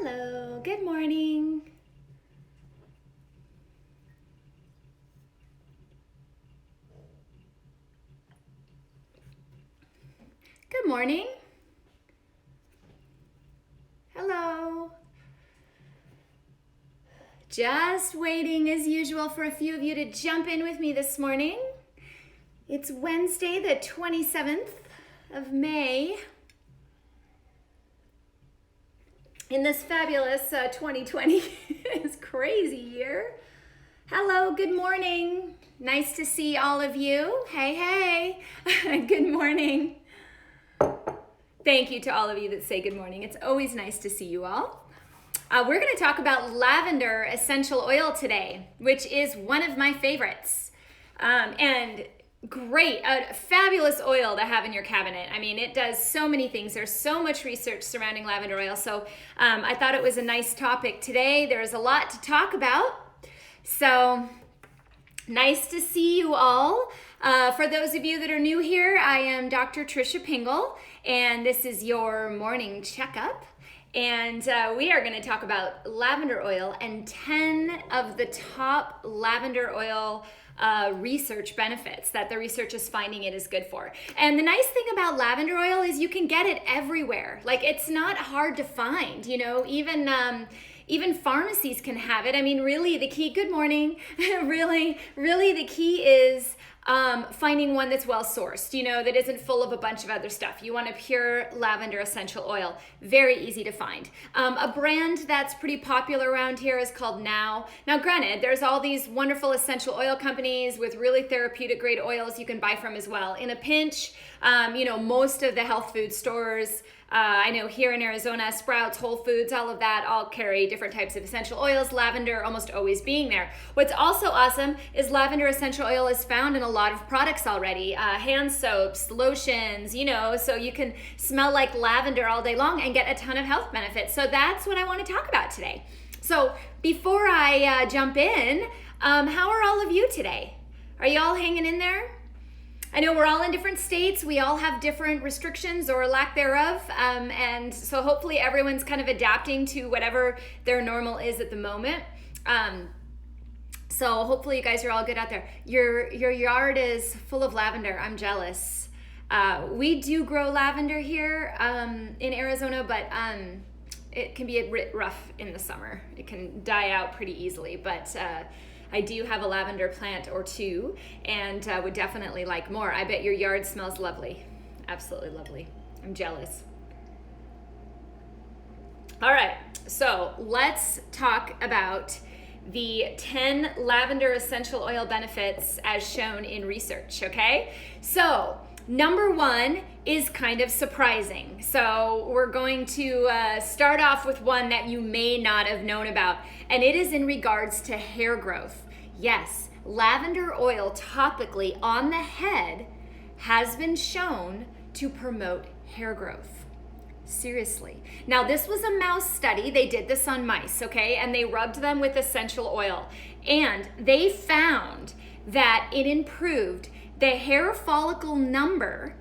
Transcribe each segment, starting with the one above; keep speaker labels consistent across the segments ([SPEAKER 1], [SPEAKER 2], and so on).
[SPEAKER 1] Hello, good morning. Good morning. Hello. Just waiting as usual for a few of you to jump in with me this morning. It's Wednesday, the 27th of May. In this fabulous 2020, it's crazy year. Hello, good morning. Nice to see all of you. Hey. Good morning. Thank you to all of you that say good morning. It's always nice to see you all. We're going to talk about lavender essential oil today, which is one of my favorites. And great, a fabulous oil to have in your cabinet. I mean, it does so many things. There's so much research surrounding lavender oil. So I thought it was a nice topic today. There's a lot to talk about. So nice to see you all. For those of you that are new here, I am Dr. Tricia Pingel, and this is your morning checkup. And we are going to talk about lavender oil and 10 of the top lavender oil research benefits that the research is finding it is good for. And the nice thing about lavender oil is you can get it everywhere. Like, it's not hard to find, you know, even pharmacies can have it. I mean, really the key, good morning, really the key is finding one that's well sourced, you know, that isn't full of a bunch of other stuff. You want a pure lavender essential oil. Very easy to find. A brand that's pretty popular around here is called Now. Now, granted, there's all these wonderful essential oil companies with really therapeutic grade oils you can buy from as well. In a pinch, you know, most of the health food stores, I know here in Arizona, Sprouts, Whole Foods, all of that all carry different types of essential oils, lavender almost always being there. What's also awesome is lavender essential oil is found in a lot of products already, hand soaps, lotions, you know, so you can smell like lavender all day long and get a ton of health benefits. So that's what I want to talk about today. So before I jump in, how are all of you today? Are you all hanging in there? I know we're all in different states. We all have different restrictions or lack thereof. And so hopefully everyone's kind of adapting to whatever their normal is at the moment. So hopefully you guys are all good out there. Your yard is full of lavender. I'm jealous. We do grow lavender here in Arizona, but it can be a bit rough in the summer. It can die out pretty easily, but I do have a lavender plant or two and would definitely like more. I bet your yard smells lovely. Absolutely lovely. I'm jealous. All right, so let's talk about the 10 lavender essential oil benefits as shown in research, okay? So number one is kind of surprising. So we're going to start off with one that you may not have known about, and it is in regards to hair growth. Yes, lavender oil topically on the head has been shown to promote hair growth. Seriously. Now, this was a mouse study. They did this on mice, okay? And they rubbed them with essential oil. And they found that it improved the hair follicle number,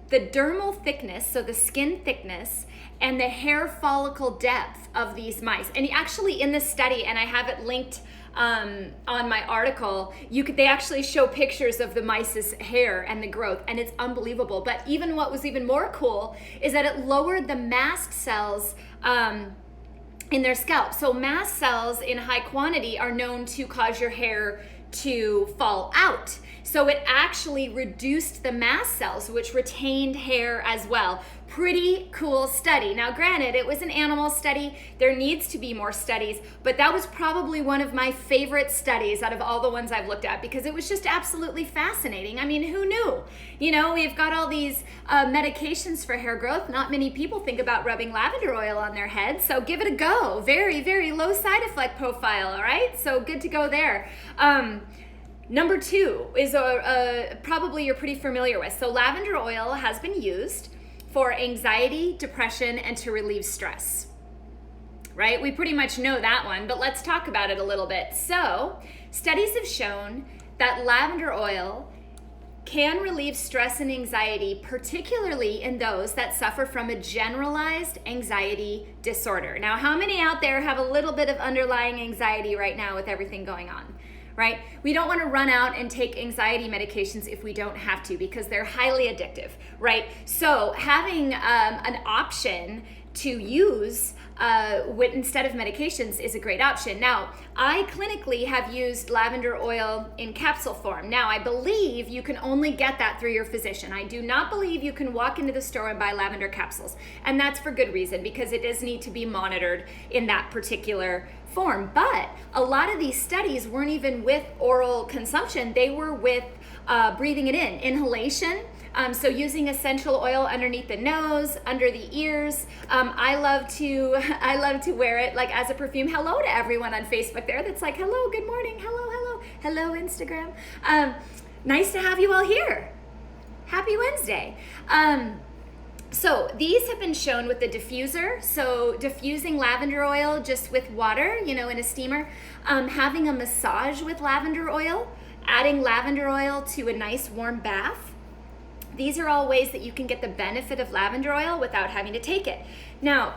[SPEAKER 1] the dermal thickness, so the skin thickness, and the hair follicle depth of these mice. And actually in this study, and I have it linked on my article, they actually show pictures of the mice's hair and the growth, and it's unbelievable. But even what was even more cool is that it lowered the mast cells in their scalp. So mast cells in high quantity are known to cause your hair to fall out. So it actually reduced the mast cells, which retained hair as well. Pretty cool study. Now, granted, it was an animal study. There needs to be more studies, but that was probably one of my favorite studies out of all the ones I've looked at because it was just absolutely fascinating. I mean, who knew? You know, we've got all these medications for hair growth. Not many people think about rubbing lavender oil on their head, so give it a go. Very, very low side effect profile, all right? So good to go there. Number two is probably you're pretty familiar with. So lavender oil has been used for anxiety, depression, and to relieve stress, right? We pretty much know that one, but let's talk about it a little bit. So studies have shown that lavender oil can relieve stress and anxiety, particularly in those that suffer from a generalized anxiety disorder. Now, how many out there have a little bit of underlying anxiety right now with everything going on? Right? We don't want to run out and take anxiety medications if we don't have to, because they're highly addictive, right? So having an option to use instead of medications is a great option. Now, I clinically have used lavender oil in capsule form. Now, I believe you can only get that through your physician. I do not believe you can walk into the store and buy lavender capsules. And that's for good reason, because it does need to be monitored in that particular form. But a lot of these studies weren't even with oral consumption. They were with breathing it in, inhalation. So using essential oil underneath the nose, under the ears. I love to wear it like as a perfume. Hello to everyone on Facebook there that's like, hello, good morning, hello, Instagram. Nice to have you all here. Happy Wednesday. So these have been shown with the diffuser. So diffusing lavender oil just with water, in a steamer, having a massage with lavender oil, adding lavender oil to a nice warm bath. These are all ways that you can get the benefit of lavender oil without having to take it. Now,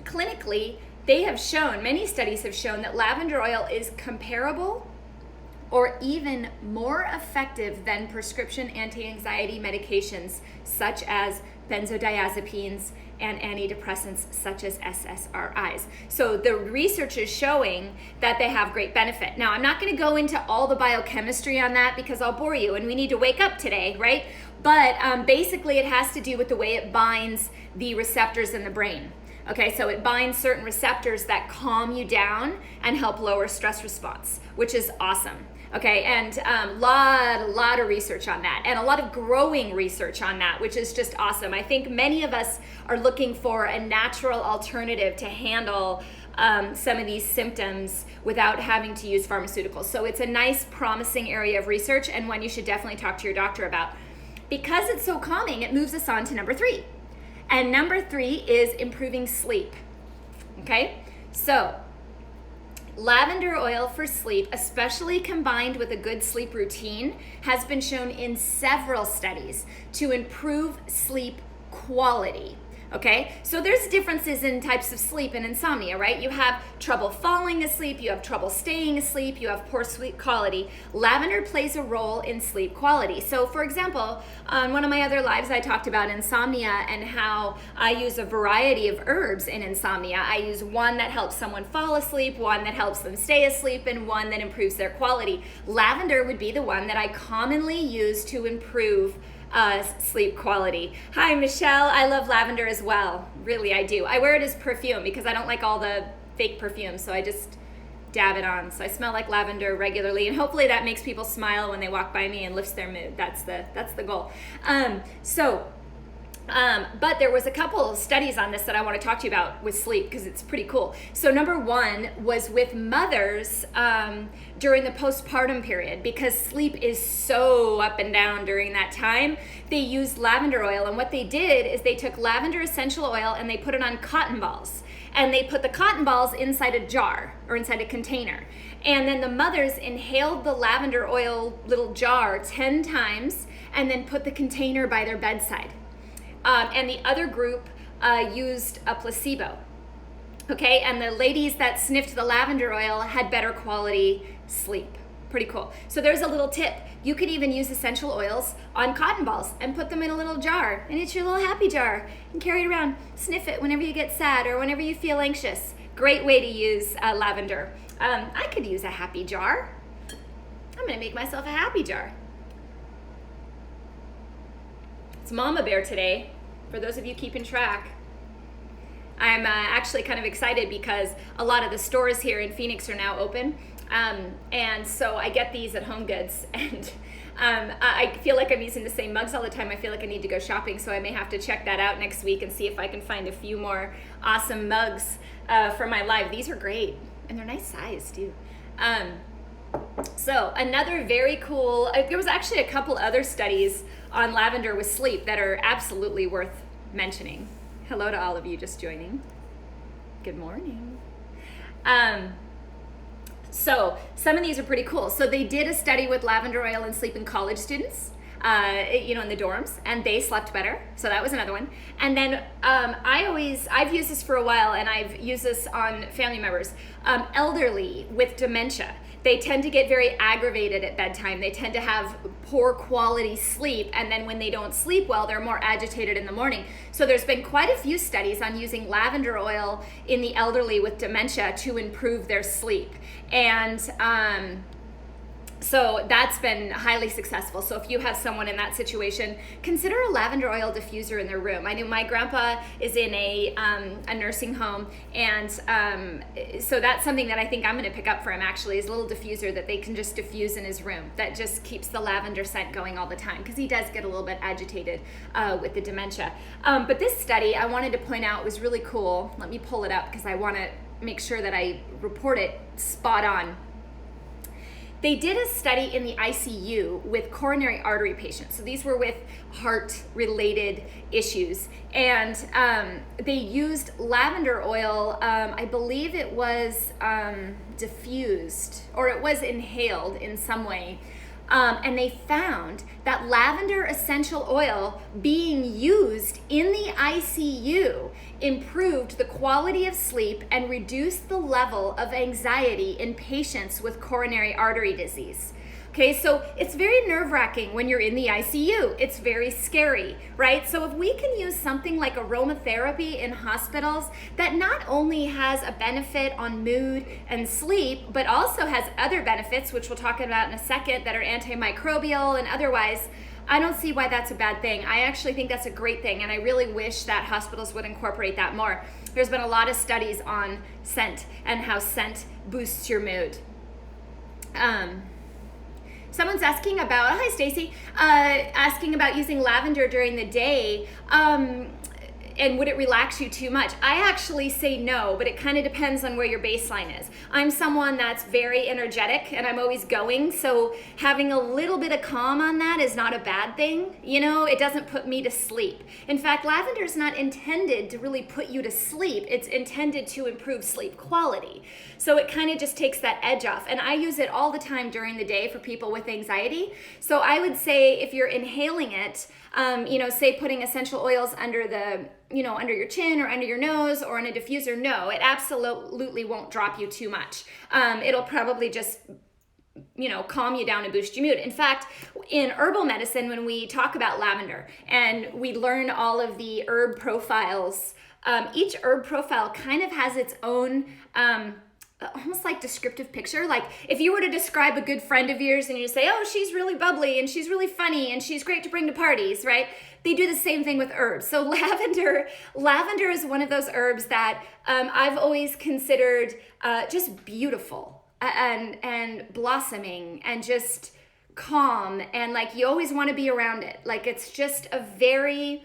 [SPEAKER 1] clinically, many studies have shown that lavender oil is comparable or even more effective than prescription anti-anxiety medications such as benzodiazepines and antidepressants such as SSRIs. So the research is showing that they have great benefit. Now, I'm not going to go into all the biochemistry on that because I'll bore you and we need to wake up today, right? But basically it has to do with the way it binds the receptors in the brain. Okay, so it binds certain receptors that calm you down and help lower stress response, which is awesome. Okay, and a lot of research on that, and a lot of growing research on that, which is just awesome. I think many of us are looking for a natural alternative to handle some of these symptoms without having to use pharmaceuticals. So it's a nice, promising area of research, and one you should definitely talk to your doctor about. Because it's so calming, it moves us on to number 3. And number 3 is improving sleep. Okay, so lavender oil for sleep, especially combined with a good sleep routine, has been shown in several studies to improve sleep quality. Okay, so there's differences in types of sleep and insomnia, right? You have trouble falling asleep, you have trouble staying asleep, you have poor sleep quality. Lavender plays a role in sleep quality. So for example, on one of my other lives, I talked about insomnia and how I use a variety of herbs in insomnia. I use one that helps someone fall asleep, one that helps them stay asleep, and one that improves their quality. Lavender would be the one that I commonly use to improve sleep quality. Hi, Michelle. I love lavender as well. Really, I do. I wear it as perfume because I don't like all the fake perfume, so I just dab it on. So I smell like lavender regularly, and hopefully that makes people smile when they walk by me and lifts their mood. That's the goal. But there was a couple of studies on this that I want to talk to you about with sleep because it's pretty cool. So number 1 was with mothers during the postpartum period, because sleep is so up and down during that time. They used lavender oil, and what they did is they took lavender essential oil and they put it on cotton balls. And they put the cotton balls inside a jar or inside a container. And then the mothers inhaled the lavender oil little jar 10 times and then put the container by their bedside. And the other group used a placebo. Okay, and the ladies that sniffed the lavender oil had better quality sleep. Pretty cool. So there's a little tip. You could even use essential oils on cotton balls and put them in a little jar, and it's your little happy jar, and carry it around. Sniff it whenever you get sad or whenever you feel anxious. Great way to use lavender. I could use a happy jar. I'm gonna make myself a happy jar. It's Mama Bear today, for those of you keeping track. I'm actually kind of excited because a lot of the stores here in Phoenix are now open. And so I get these at Home Goods, and I feel like I'm using the same mugs all the time. I feel like I need to go shopping, so I may have to check that out next week and see if I can find a few more awesome mugs for my live. These are great, and they're nice size too. So another very cool, there was actually a couple other studies on lavender with sleep that are absolutely worth mentioning. Hello to all of you just joining. Good morning. So some of these are pretty cool. So they did a study with lavender oil and sleep in college students. in the dorms, and they slept better. So that was another one. And then I've used this for a while, and I've used this on family members, elderly with dementia. They tend to get very aggravated at bedtime. They tend to have poor quality sleep, and then when they don't sleep well, they're more agitated in the morning. So there's been quite a few studies on using lavender oil in the elderly with dementia to improve their sleep. And so that's been highly successful. So if you have someone in that situation, consider a lavender oil diffuser in their room. I know my grandpa is in a nursing home, and so that's something that I think I'm going to pick up for him, actually, is a little diffuser that they can just diffuse in his room that just keeps the lavender scent going all the time, because he does get a little bit agitated with the dementia. But this study I wanted to point out was really cool. Let me pull it up because I want to make sure that I report it spot on. They did a study in the ICU with coronary artery patients. So these were with heart-related issues. And they used lavender oil, I believe it was diffused, or it was inhaled in some way. And they found that lavender essential oil being used in the ICU improved the quality of sleep and reduced the level of anxiety in patients with coronary artery disease. Okay, so it's very nerve-wracking when you're in the ICU. It's very scary, right? So if we can use something like aromatherapy in hospitals that not only has a benefit on mood and sleep, but also has other benefits, which we'll talk about in a second, that are antimicrobial and otherwise, I don't see why that's a bad thing. I actually think that's a great thing, and I really wish that hospitals would incorporate that more. There's been a lot of studies on scent and how scent boosts your mood. Someone's asking about, hi Stacy, asking about using lavender during the day, and would it relax you too much? I actually say no, but it kind of depends on where your baseline is. I'm someone that's very energetic and I'm always going, so having a little bit of calm on that is not a bad thing. It doesn't put me to sleep. In fact, lavender is not intended to really put you to sleep. It's intended to improve sleep quality. So it kind of just takes that edge off. And I use it all the time during the day for people with anxiety. So I would say if you're inhaling it, say putting essential oils under under your chin or under your nose or in a diffuser, no, it absolutely won't drop you too much. It'll probably just, calm you down and boost your mood. In fact, in herbal medicine, when we talk about lavender and we learn all of the herb profiles, each herb profile kind of has its own almost like descriptive picture. Like if you were to describe a good friend of yours and you say, oh, she's really bubbly and she's really funny and she's great to bring to parties, right? They do the same thing with herbs. So lavender is one of those herbs that I've always considered just beautiful and blossoming and just calm, and like you always want to be around it. Like it's just a very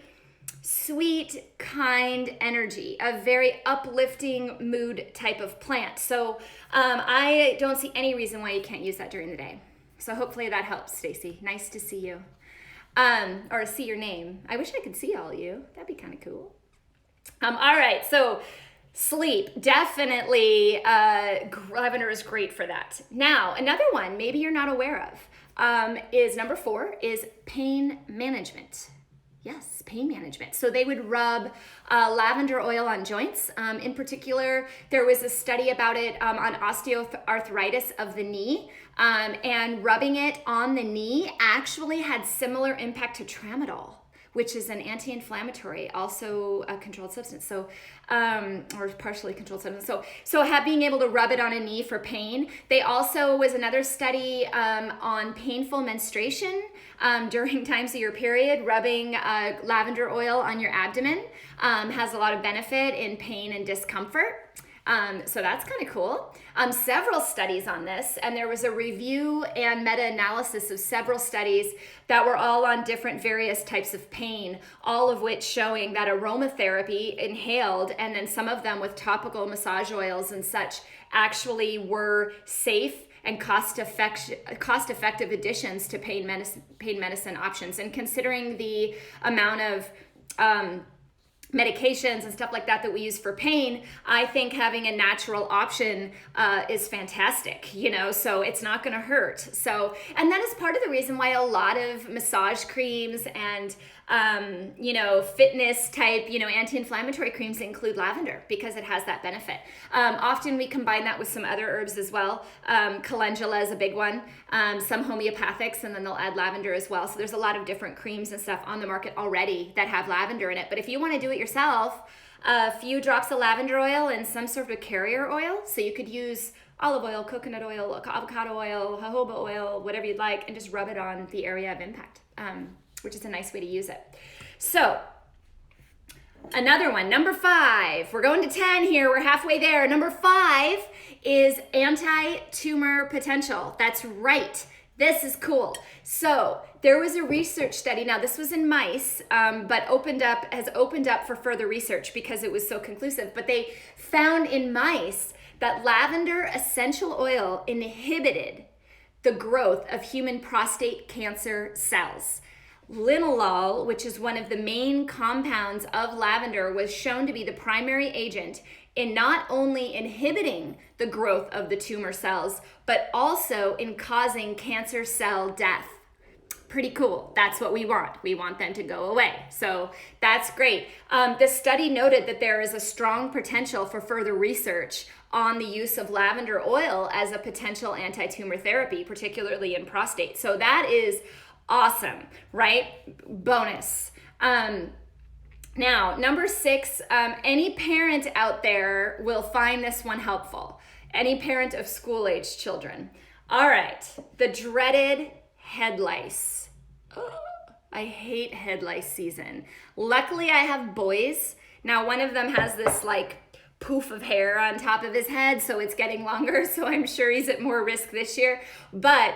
[SPEAKER 1] sweet, kind energy, a very uplifting mood type of plant. So I don't see any reason why you can't use that during the day. So hopefully that helps, Stacy. Nice to see you. Or see your name. I wish I could see all of you. That'd be kind of cool. All right, so sleep, definitely lavender is great for that. Now, another one maybe you're not aware of is number 4 is pain management. Yes, pain management. So they would rub lavender oil on joints. In particular, there was a study about it on osteoarthritis of the knee, and rubbing it on the knee actually had similar impact to tramadol, which is an anti-inflammatory, also a controlled substance. So, or partially controlled substance. So being able to rub it on a knee for pain. They also was another study on painful menstruation during times of your period. Rubbing lavender oil on your abdomen has a lot of benefit in pain and discomfort. So that's kind of cool. Several studies on this, and there was a review and meta-analysis of several studies that were all on different various types of pain, all of which showing that aromatherapy inhaled, and then some of them with topical massage oils and such, actually were safe and cost-effective additions to pain medicine options. And considering the amount of medications and stuff like that that we use for pain, I think having a natural option is fantastic, you know, so it's not going to hurt. So, and that is part of the reason why a lot of massage creams and, you know, fitness type, you know, anti-inflammatory creams include lavender because it has that benefit. Often we combine that with some other herbs as well. Calendula is a big one, some homeopathics, and then they'll add lavender as well. So there's a lot of different creams and stuff on the market already that have lavender in it. But if you want to do it yourself, a few drops of lavender oil and some sort of carrier oil. So you could use olive oil, coconut oil, avocado oil, jojoba oil, whatever you'd like, and just rub it on the area of impact, which is a nice way to use it. So another one, number 5. We're going to 10 here. We're halfway there. Number 5 is anti-tumor potential. That's right. This is cool. So there was a research study. Now this was in mice, but has opened up for further research because it was so conclusive. But they found in mice that lavender essential oil inhibited the growth of human prostate cancer cells. Linalool, which is one of the main compounds of lavender, was shown to be the primary agent in not only inhibiting the growth of the tumor cells, but also in causing cancer cell death. Pretty cool. That's what we want. We want them to go away. So that's great. The study noted that there is a strong potential for further research on the use of lavender oil as a potential anti-tumor therapy, particularly in prostate. So that is awesome, right? Bonus. Now, number 6, any parent out there will find this one helpful. Any parent of school-age children. All right, the dreaded head lice. Oh, I hate head lice season. Luckily, I have boys. Now, one of them has this like poof of hair on top of his head, so it's getting longer, so I'm sure he's at more risk this year. But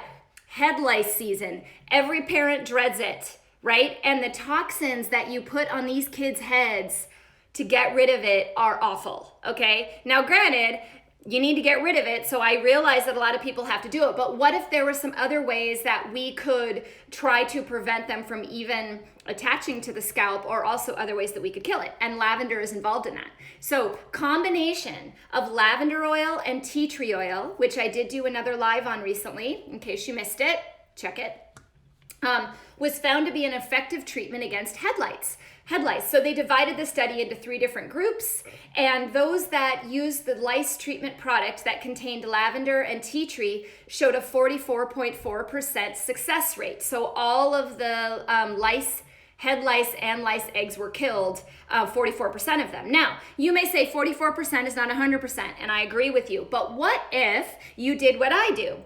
[SPEAKER 1] head lice season, every parent dreads it, right? And the toxins that you put on these kids' heads to get rid of it are awful, okay? Now, granted, you need to get rid of it, so I realize that a lot of people have to do it, but what if there were some other ways that we could try to prevent them from even attaching to the scalp, or also other ways that we could kill it? And lavender is involved in that. So combination of lavender oil and tea tree oil, which I did do another live on recently, in case you missed it, check it, was found to be an effective treatment against head lice. So they divided the study into 3 different groups, and those that used the lice treatment product that contained lavender and tea tree showed a 44.4% success rate. So all of the head lice and lice eggs were killed, 44% of them. Now, you may say 44% is not 100%, and I agree with you, but what if you did what I do?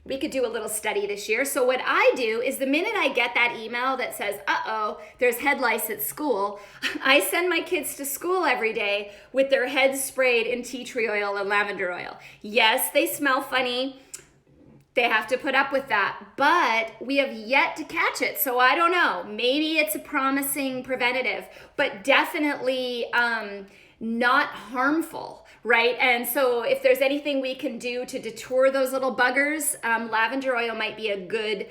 [SPEAKER 1] We could do a little study this year. So what I do is the minute I get that email that says, uh-oh, there's head lice at school, I send my kids to school every day with their heads sprayed in tea tree oil and lavender oil. Yes, they smell funny. They have to put up with that, but we have yet to catch it. So I don't know, maybe it's a promising preventative, but definitely not harmful. Right? And so if there's anything we can do to deter those little buggers, lavender oil might be a good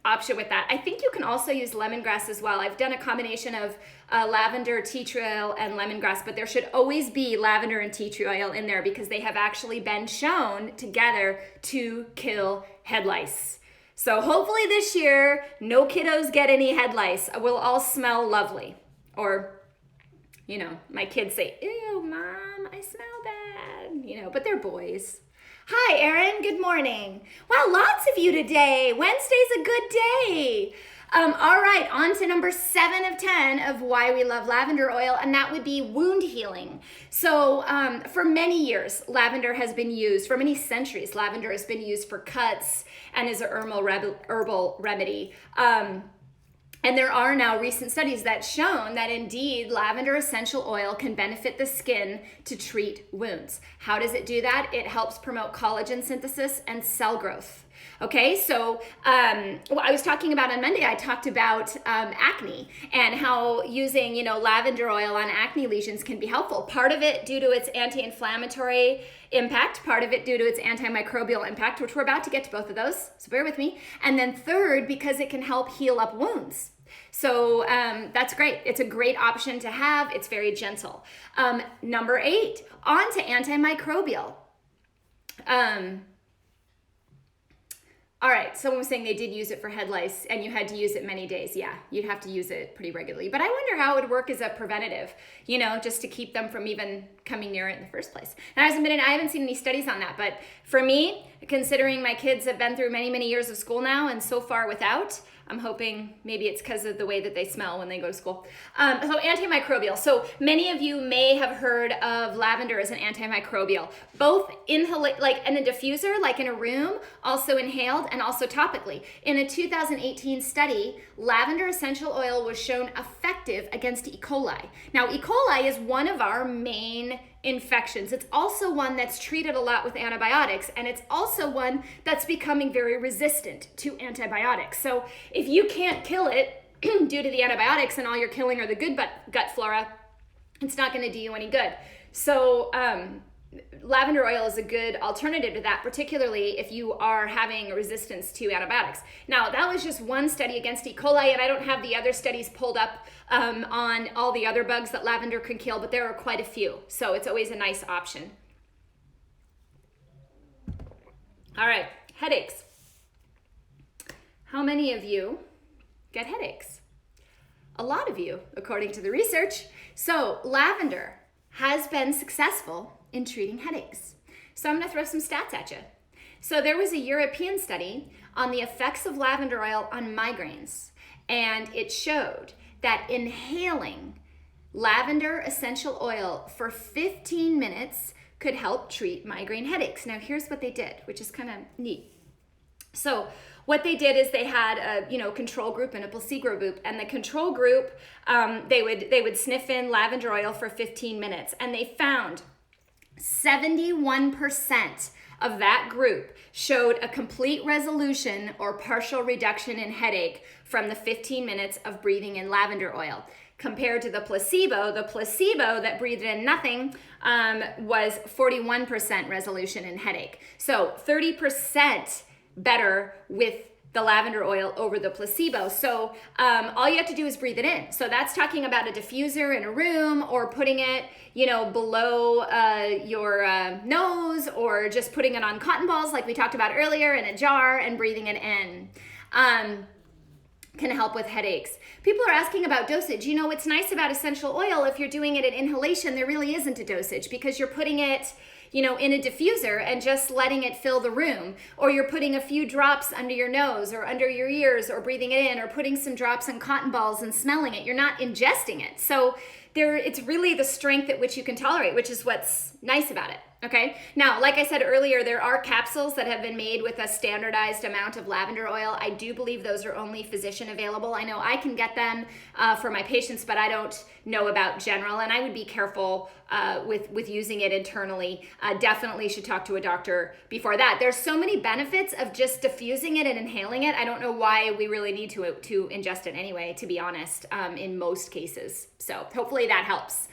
[SPEAKER 1] option with that. I think you can also use lemongrass as well. I've done a combination of lavender, tea tree oil, and lemongrass, but there should always be lavender and tea tree oil in there because they have actually been shown together to kill head lice. So hopefully this year, no kiddos get any head lice. We'll all smell lovely. Or, you know, my kids say, ew, Mom, I smell bad, you know, but they're boys. Hi, Erin. Good morning. Wow, lots of you today. Wednesday's a good day. All right, on to number 7 of 10 of why we love lavender oil, and that would be wound healing. So for many years, lavender has been used, for many centuries, lavender has been used for cuts and is an herbal remedy. And there are now recent studies that shown that indeed lavender essential oil can benefit the skin to treat wounds. How does it do that? It helps promote collagen synthesis and cell growth. Okay, so I was talking about on Monday, I talked about acne and how using, lavender oil on acne lesions can be helpful. Part of it due to its anti-inflammatory impact, part of it due to its antimicrobial impact, which we're about to get to both of those, so bear with me. And then third, because it can help heal up wounds. So that's great. It's a great option to have. It's very gentle. Number 8, on to antimicrobial. All right, someone was saying they did use it for head lice and you had to use it many days. Yeah, you'd have to use it pretty regularly. But I wonder how it would work as a preventative, just to keep them from even coming near it in the first place. And I haven't seen any studies on that. But for me, considering my kids have been through many, many years of school now and so far without, I'm hoping maybe it's because of the way that they smell when they go to school. So antimicrobial. So many of you may have heard of lavender as an antimicrobial, both in a diffuser, like in a room, also inhaled and also topically. In a 2018 study, lavender essential oil was shown effective against E. coli. Now, E. coli is one of our main infections. It's also one that's treated a lot with antibiotics, and it's also one that's becoming very resistant to antibiotics. So if you can't kill it due to the antibiotics and all you're killing are the good gut flora, it's not going to do you any good. So lavender oil is a good alternative to that, particularly if you are having a resistance to antibiotics. Now, that was just one study against E. coli, and I don't have the other studies pulled up on all the other bugs that lavender can kill, but there are quite a few. So it's always a nice option. All right, headaches. How many of you get headaches? A lot of you, according to the research. So lavender has been successful in treating headaches. So I'm going to throw some stats at you. So there was a European study on the effects of lavender oil on migraines, and it showed that inhaling lavender essential oil for 15 minutes could help treat migraine headaches. Now here's what they did, which is kind of neat. So what they did is they had a control group and a placebo group, and the control group they would sniff in lavender oil for 15 minutes, and they found 71% of that group showed a complete resolution or partial reduction in headache from the 15 minutes of breathing in lavender oil. Compared to the placebo that breathed in nothing was 41% resolution in headache. So 30% better with the lavender oil over the placebo. So all you have to do is breathe it in. So that's talking about a diffuser in a room, or putting it, below your nose, or just putting it on cotton balls like we talked about earlier in a jar and breathing it in. Can help with headaches. People are asking about dosage. What's nice about essential oil, if you're doing it in inhalation, there really isn't a dosage, because you're putting it in a diffuser and just letting it fill the room, or you're putting a few drops under your nose or under your ears, or breathing it in, or putting some drops on cotton balls and smelling it. You're not ingesting it. So it's really the strength at which you can tolerate, which is what's nice about it. Okay. Now, like I said earlier, there are capsules that have been made with a standardized amount of lavender oil. I do believe those are only physician available. I know I can get them for my patients, but I don't know about general, and I would be careful with using it internally. Definitely should talk to a doctor before that. There's so many benefits of just diffusing it and inhaling it. I don't know why we really need to ingest it anyway, to be honest, in most cases. So hopefully that helps.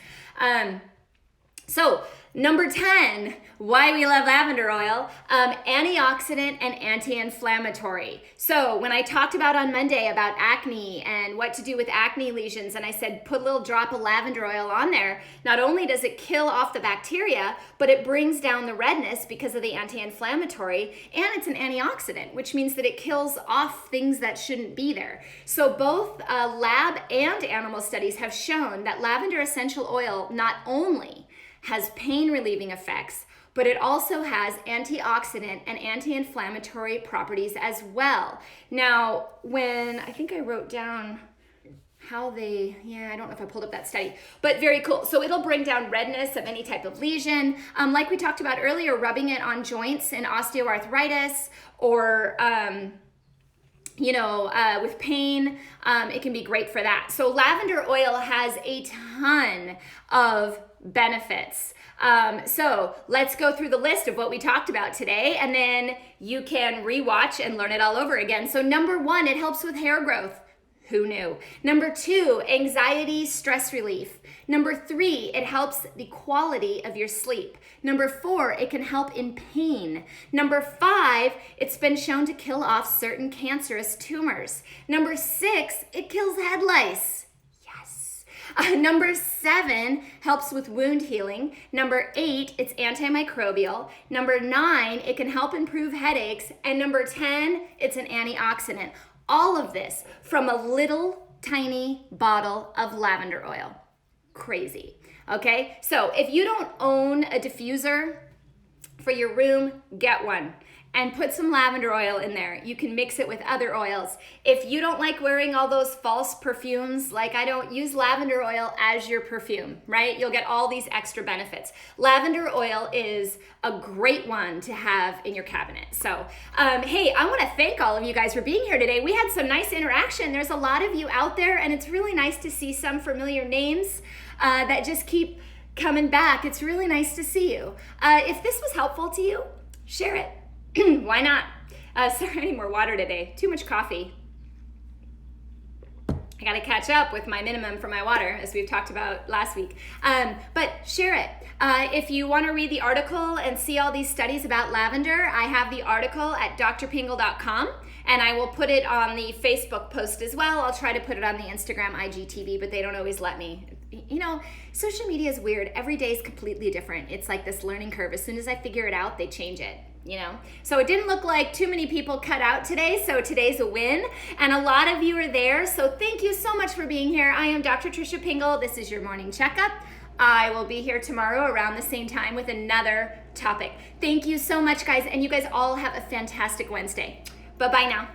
[SPEAKER 1] So number 10, why we love lavender oil, antioxidant and anti-inflammatory. So when I talked about on Monday about acne and what to do with acne lesions, and I said put a little drop of lavender oil on there, not only does it kill off the bacteria, but it brings down the redness because of the anti-inflammatory, and it's an antioxidant, which means that it kills off things that shouldn't be there. So both lab and animal studies have shown that lavender essential oil not only has pain relieving effects, but it also has antioxidant and anti-inflammatory properties as well. Now, I think I wrote down how I don't know if I pulled up that study, but very cool. So it'll bring down redness of any type of lesion. Like we talked about earlier, rubbing it on joints in osteoarthritis, or with pain, it can be great for that. So lavender oil has a ton of benefits. So let's go through the list of what we talked about today, and then you can rewatch and learn it all over again. So number 1, it helps with hair growth. Who knew? Number 2, anxiety, stress relief. Number 3, it helps the quality of your sleep. Number 4, it can help in pain. Number 5, it's been shown to kill off certain cancerous tumors. Number 6, it kills head lice. Yes. Number 7, helps with wound healing. Number 8, it's antimicrobial. Number 9, it can help improve headaches. And number 10, it's an antioxidant. All of this from a little tiny bottle of lavender oil. Crazy. Okay, so if you don't own a diffuser for your room, get one and put some lavender oil in there. You can mix it with other oils. If you don't like wearing all those false perfumes, like I don't, use lavender oil as your perfume, right? You'll get all these extra benefits. Lavender oil is a great one to have in your cabinet. So, hey, I want to thank all of you guys for being here today. We had some nice interaction. There's a lot of you out there, and it's really nice to see some familiar names that just keep coming back. It's really nice to see you. If this was helpful to you, share it. Why not? Sorry, I need more water today. Too much coffee. I got to catch up with my minimum for my water, as we've talked about last week. But share it. If you want to read the article and see all these studies about lavender, I have the article at drpingel.com, and I will put it on the Facebook post as well. I'll try to put it on the Instagram IGTV, but they don't always let me. You know, social media is weird. Every day is completely different. It's like this learning curve. As soon as I figure it out, they change it. You know, so it didn't look like too many people cut out today, so today's a win, and a lot of you are there, so thank you so much for being here. I am Dr. Tricia Pingel. This is your morning checkup. I will be here tomorrow around the same time with another topic. Thank you so much, guys, and you guys all have a fantastic Wednesday. Bye-bye now.